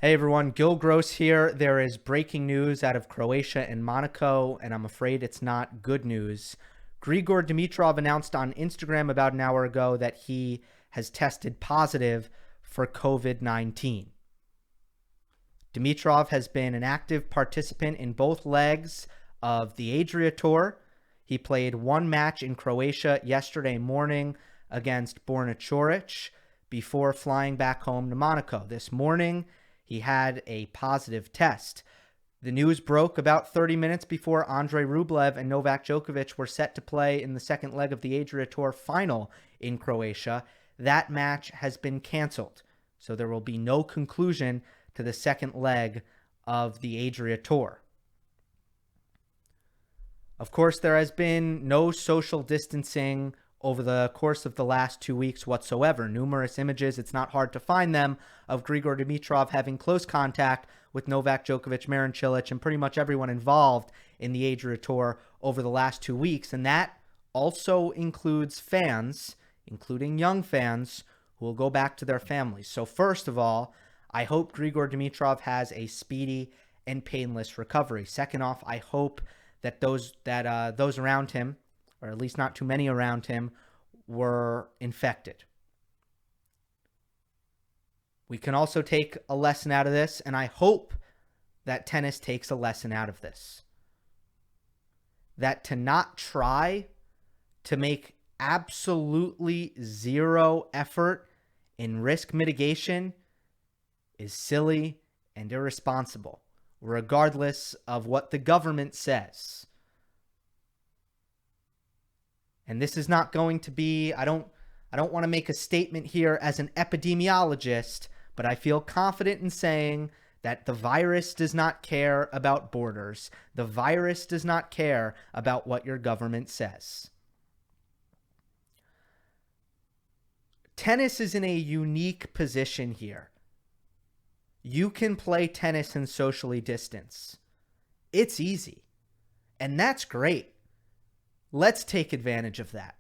Hey everyone, Gill here. There is breaking news out of Croatia and Monaco, and I'm afraid it's not good news. Grigor Dimitrov announced on Instagram about an hour ago that he has tested positive for COVID-19. Dimitrov has been an active participant in both legs of the Adria Tour. He played one match in Croatia yesterday morning against Borna Coric before flying back home to Monaco. This morning, he had a positive test. The news broke about 30 minutes before Andrey Rublev and Novak Djokovic were set to play in the second leg of the Adria Tour final in Croatia. That match has been canceled, so there will be no conclusion to the second leg of the Adria Tour. Of course, there has been no social distancing over the course of the last 2 weeks whatsoever. Numerous images, it's not hard to find them, of Grigor Dimitrov having close contact with Novak Djokovic, Marin Cilic, and pretty much everyone involved in the Adria Tour over the last 2 weeks. And that also includes fans, including young fans, who will go back to their families. So first of all, I hope Grigor Dimitrov has a speedy and painless recovery. Second off, I hope that those around him, or at least not too many around him, were infected. We can also take a lesson out of this, and I hope that tennis takes a lesson out of this. That to not try to make absolutely zero effort in risk mitigation is silly and irresponsible, regardless of what the government says. And this is not going to be, I don't want to make a statement here as an epidemiologist, but I feel confident in saying that the virus does not care about borders. The virus does not care about what your government says. Tennis is in a unique position here. You can play tennis and socially distance. It's easy. And that's great. Let's take advantage of that.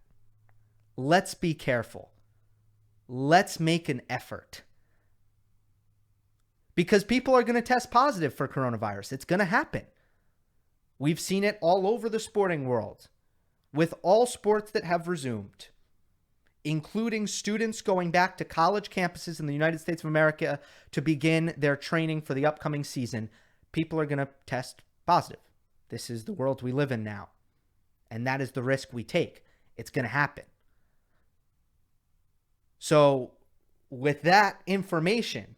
Let's be careful. Let's make an effort. Because people are going to test positive for coronavirus. It's going to happen. We've seen it all over the sporting world, with all sports that have resumed, including students going back to college campuses in the United States of America to begin their training for the upcoming season. People are going to test positive. This is the world we live in now. And that is the risk we take. It's going to happen. So with that information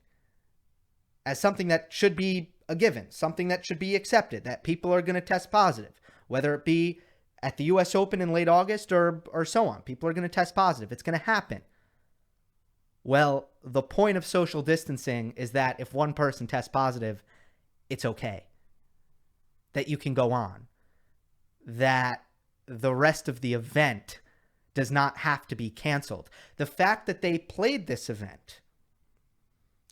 as something that should be a given, something that should be accepted, that people are going to test positive, whether it be at the US Open in late August or so on, people are going to test positive. It's going to happen. Well, the point of social distancing is that if one person tests positive, it's okay. That you can go on. That the rest of the event does not have to be canceled. The fact that they played this event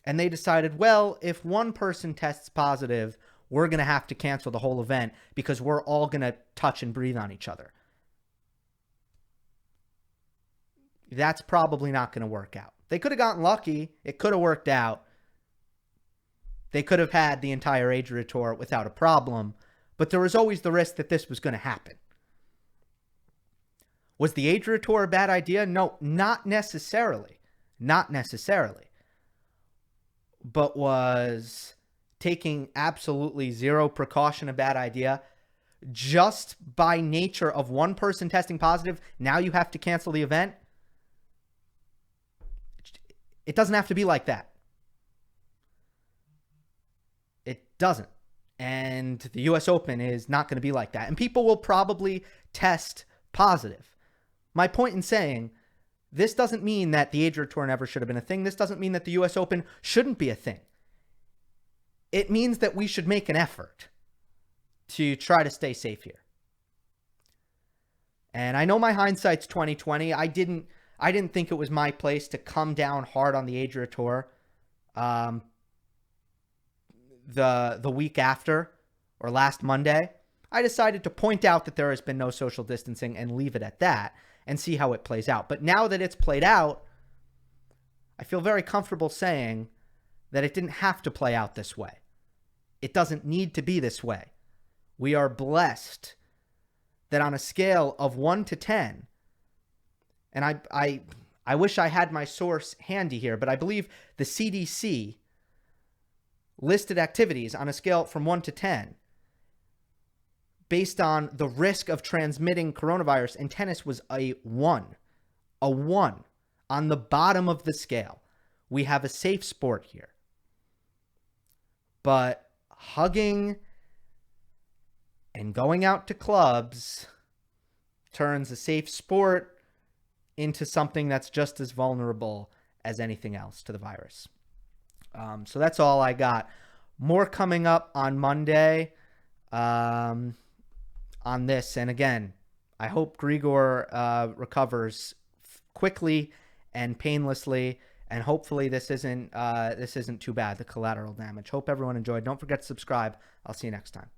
and they decided, well, if one person tests positive, we're going to have to cancel the whole event because we're all going to touch and breathe on each other. That's probably not going to work out. They could have gotten lucky. It could have worked out. They could have had the entire Adria Tour without a problem, but there was always the risk that this was going to happen. Was the Adria Tour a bad idea? No, not necessarily. Not necessarily. But was taking absolutely zero precaution a bad idea? Just by nature of one person testing positive, now you have to cancel the event? It doesn't have to be like that. It doesn't. And the US Open is not going to be like that. And people will probably test positive. My point in saying this doesn't mean that the Adria Tour never should have been a thing. This doesn't mean that the US Open shouldn't be a thing. It means that we should make an effort to try to stay safe here. And I know my hindsight's 2020. I didn't think it was my place to come down hard on the Adria Tour the week after, or last Monday. I decided to point out that there has been no social distancing and leave it at that and see how it plays out. But now that it's played out, I feel very comfortable saying that it didn't have to play out this way. It doesn't need to be this way. We are blessed that on a scale of 1 to 10, and I wish I had my source handy here, but I believe the CDC listed activities on a scale from 1 to 10 based on the risk of transmitting coronavirus, and tennis was a 1. A 1 on the bottom of the scale. We have a safe sport here. But hugging and going out to clubs turns a safe sport into something that's just as vulnerable as anything else to the virus. So that's all I got. More coming up on Monday on this. And again, I hope Grigor recovers quickly and painlessly. And hopefully this isn't too bad, the collateral damage. Hope everyone enjoyed. Don't forget to subscribe. I'll see you next time.